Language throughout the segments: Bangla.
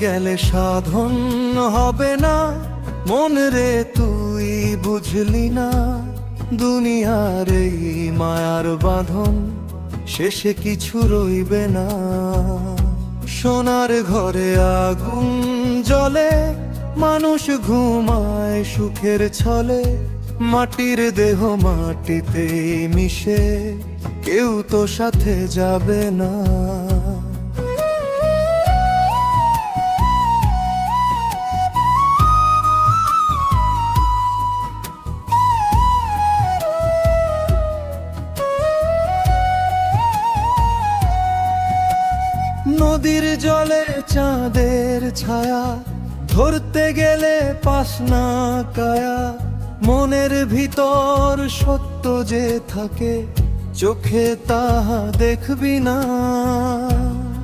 গেলে সাধন হবে না, মন রে তুই বুঝলি না। দুনিয়ার এই মায়ার বাঁধন শেষে কিছু রইবে না। সোনার ঘরে আগুন জ্বলে, মানুষ ঘুমায় সুখের ছলে। মাটির দেহ মাটিতে মিশে, কেউ তো সাথে যাবে না। নদীর জলে চাঁদের ছায়া, ধরতে গেলে পাস না কায়া। মনের ভিতর সত্য যে থাকে, চোখে তাহা দেখবি না।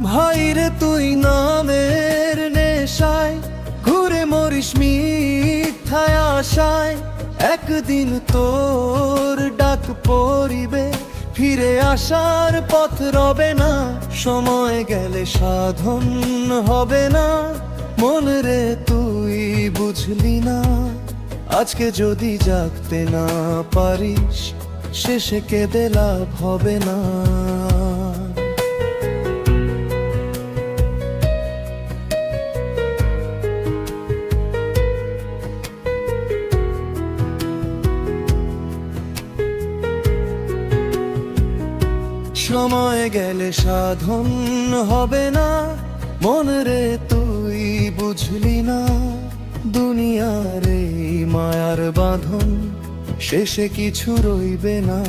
ভাইরে তুই নামের নেশায় ঘুরে মরিস মিথ্যায় আশায়। একদিন তোর ডাক পড়িবে, ফিরে আসার পথ রবে না। সময় গেলে সাধন হবে না, মন রে তুই বুঝলি না। আজকে যদি জাগতে না পারিস, শেষে কেঁদে লাভ হবে না। সময় গেলে সাধন হবে না, মন রে তুই বুঝলি না। দুনিয়ার এই মায়ার বাঁধন শেষে কিছু রইবে না।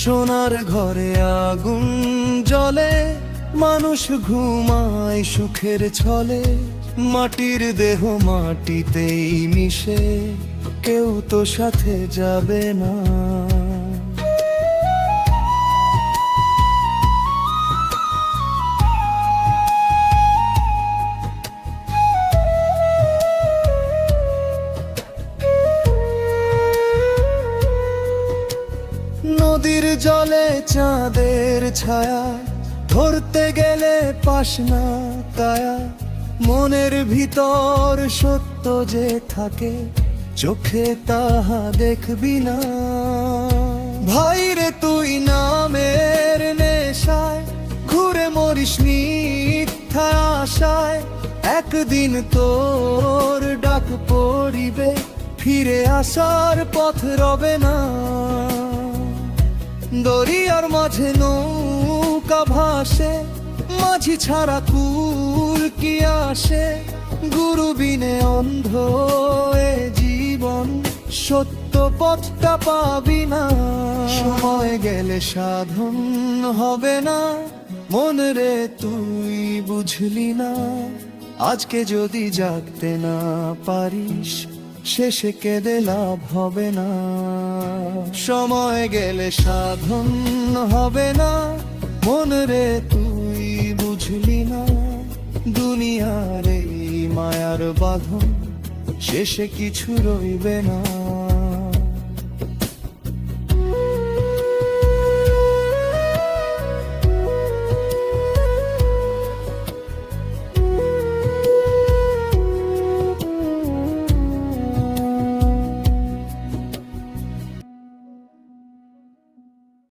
সোনার ঘরে আগুন জ্বলে, মানুষ ঘুমায় সুখের ছলে। মাটির দেহ মাটিতেই মিশে, কেউ তো সাথে যাবে না। নদীর জলে চাঁদের ছায়া, ধরতে গেলে পাস না কায়া। মনের ভিতর সত্য যে থাকে, চোখে তাহা দেখবি না। ভাইরে তুই নামের নেশায় ঘুরে মরিস মিথ্যা আশায়। একদিন তোর ডাক পড়িবে, ফিরে আসার পথ রবে না। দরিয়ার মাঝে নৌকা ভাসে, মাঝি ছাড়া কুল কি আসে। গুরু বিনে অন্ধ এ জীবন, সত্য পথটা পাবি না। সময় গেলে সাধন হবে না, মন রে তুই বুঝলি না। আজকে যদি জাগতে না পারিস, শেষে কেঁদে লাভ হবে না। সময় গেলে সাধন হবে না, মন রে তুই বুঝলি না। দুনিয়ার এই মায়ার বাঁধন শেষে কিছু রইবে না।